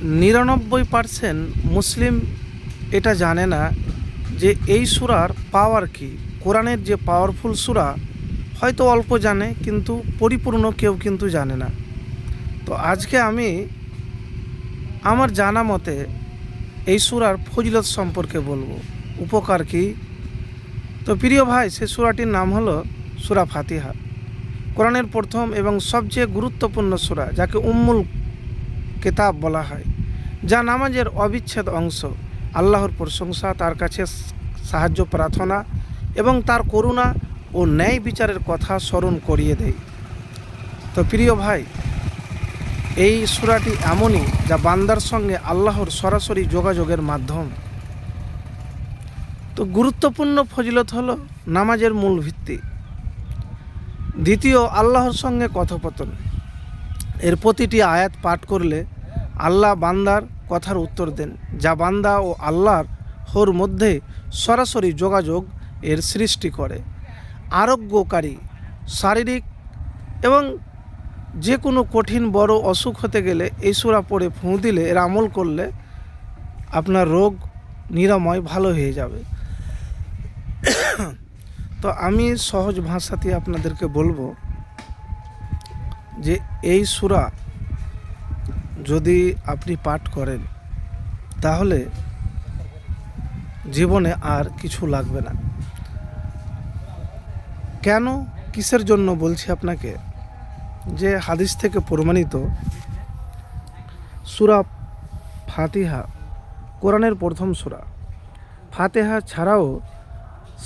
99% মুসলিম এটা জানে না যে এই সূরার পাওয়ার কি। কোরআনের যে পাওয়ারফুল সূরা হয়তো অল্প জানে, কিন্তু পরিপূর্ণ কেউ কিন্তু জানে না। তো আজকে আমি আমার জানা মতে এই সূরার ফজিলত সম্পর্কে বলবো, উপকার কি। তো প্রিয় ভাই, সে সূরাটির নাম হলো সূরা ফাতিহা। কোরআনের প্রথম এবং সবচেয়ে গুরুত্বপূর্ণ সূরা, যাকে উম্মুল কিতাব বলা হয়, যা নামাজের অবিচ্ছেদ অংশ। আল্লাহর প্রশংসা, তার কাছে সাহায্য প্রার্থনা এবং তার করুণা ও ন্যায় বিচারের কথা স্মরণ করিয়ে দেয়। তো প্রিয় ভাই, এই সূরাটি এমনই যা বান্দার সঙ্গে আল্লাহর সরাসরি যোগাযোগের মাধ্যম। তো গুরুত্বপূর্ণ ফজিলত হলো নামাজের মূল ভিত্তি। দ্বিতীয়, আল্লাহর সঙ্গে কথোপকথন। এর প্রতিটি আয়াত পাঠ করলে আল্লাহ বান্দার কথার উত্তর দেন, যা বান্দা ও আল্লাহর মধ্যে সরাসরি যোগাযোগ এর সৃষ্টি করে। আরোগ্যকারী, শারীরিক এবং যে কোনো কঠিন বড় অসুখ হতে গেলে এই সূরা পড়ে ফুঁ দিলে, এর আমল করলে আপনার রোগ নিরাময় ভালো হয়ে যাবে। তো আমি সহজ ভাষাতে আপনাদেরকে বলবো যে এই সূরা যদি আপনি পাঠ করেন তাহলে জীবনে আর কিছু লাগবে না। কেন, কিসের জন্য বলছি আপনাকে, যে হাদিস থেকে প্রমাণিত সূরা ফাতিহা কোরআনের প্রথম সূরা। ফাতিহা ছাড়াও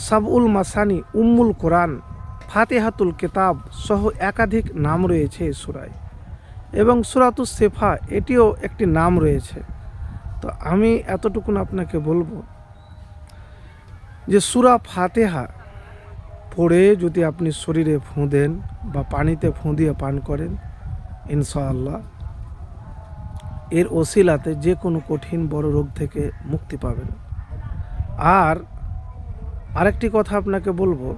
সাবউল মাসানি, উম্মুল কোরআন, ফাতিহাতুল কিতাব সহ একাধিক নাম রয়েছে এই সূরায়, এবং সূরাতুস শিফা এটিও একটি নাম রয়েছে। তো আমি এতটুকুন আপনাকে বলবো যে সূরা ফাতিহা পড়ে যদি আপনি শরীরে ফুঁ দেন বা পানিতে ফুঁ দিয়ে পান করেন, ইনশাআল্লাহ এর ওসিলাতে যে কোনো কঠিন বড় রোগ থেকে মুক্তি পাবেন। আর আরেকটি কথা আপনাকে বলবো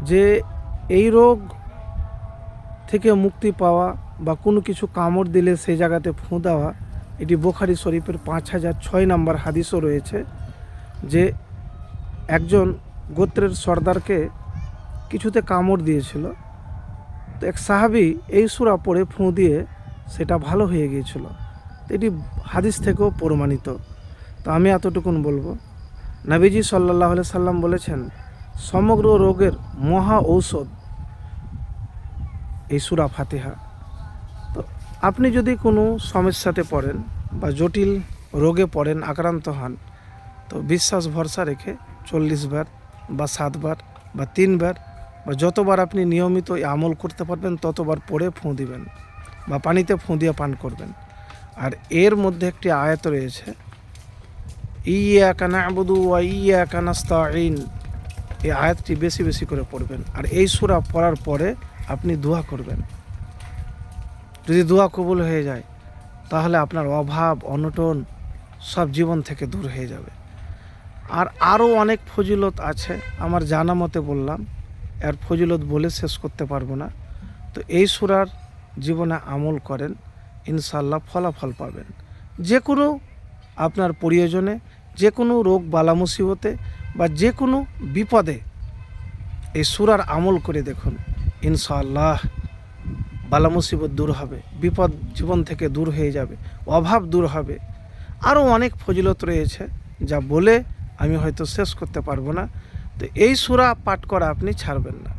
যে এই রোগ থেকে মুক্তি পাওয়া বা কোনো কিছু কামড় দিলে সেই জায়গাতে ফুঁ দেওয়া, এটি বুখারী শরীফের 5006 নম্বর হাদিসও রয়েছে যে একজন গোত্রের সর্দারকে কিছুতে কামড় দিয়েছিল, তো এক সাহাবী এই সূরা পড়ে ফুঁ দিয়ে সেটা ভালো হয়ে গিয়েছিল। তো এটি হাদিস থেকেও প্রমাণিত। তো আমি এতটুকুন বলবো, নবীজি সাল্লাল্লাহু আলাইহি সাল্লাম বলেছেন সমগ্র রোগের মহা ঔষধ এই সূরা ফাতিহা। তো আপনি যদি কোনো সমস্যাতে পড়েন বা জটিল রোগে পড়েন, আক্রান্ত হন, তো বিশ্বাস ভরসা রেখে 40 বার বা 7 বার বা 3 বার বা যতবার আপনি নিয়মিত আমল করতে পারবেন ততবার পড়ে ফুঁ দিবেন বা পানিতে ফুঁ দিয়ে পান করবেন। আর এর মধ্যে একটি আয়াত রয়েছে, ইয়্যাকা না'বুদু ওয়া ইয়্যাকা নাস্তাঈন। এই আয়াতটি বেশি বেশি করে পড়বেন। আর এই সূরা পড়ার পরে আপনি দোয়া করবেন। যদি দোয়া কবুল হয়ে যায় তাহলে আপনার অভাব অনটন সব জীবন থেকে দূর হয়ে যাবে। আর আরও অনেক ফজিলত আছে, আমার জানা মতে বললাম, এর ফজিলত বলে শেষ করতে পারবো না। তো এই সূরার জীবনে আমল করেন, ইনশাআল্লাহ ফলাফল পাবেন। যে কোনো আপনার প্রয়োজনে, যে কোনো রোগ বালা মুসিবতে বা যে কোনো বিপদে এই সূরার আমল করে দেখুন, ইনশাআল্লাহ বালা মুসিবত দূর হবে, বিপদ জীবন থেকে দূর হয়ে যাবে, অভাব দূর হবে। আরও অনেক ফজিলত রয়েছে যা বলে আমি হয়তো শেষ করতে পারবো না। তো এই সূরা পাঠ করা আপনি ছাড়বেন না।